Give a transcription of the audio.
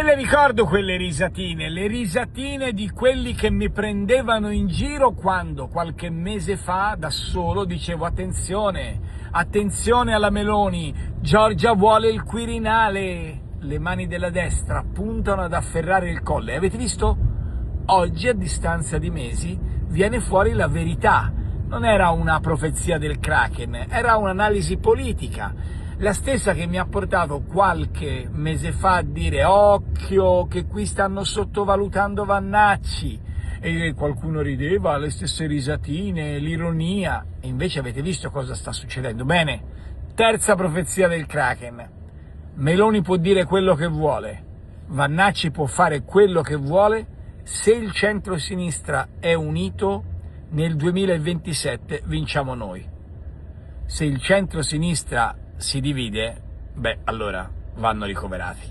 Me le ricordo quelle risatine, le risatine di quelli che mi prendevano in giro quando qualche mese fa da solo dicevo attenzione alla Meloni, Giorgia vuole il Quirinale, le mani della destra puntano ad afferrare il colle. Avete visto? Oggi, a distanza di mesi, viene fuori la verità. Non era una profezia del Kraken, era un'analisi politica. La stessa che mi ha portato qualche mese fa a dire occhio che qui stanno sottovalutando Vannacci, e qualcuno rideva, le stesse risatine, l'ironia, e invece avete visto cosa sta succedendo. Bene, terza profezia del Kraken: Meloni può dire quello che vuole, Vannacci può fare quello che vuole, se il centro-sinistra è unito nel 2027 vinciamo noi. Se il centro-sinistra si divide, allora vanno ricoverati.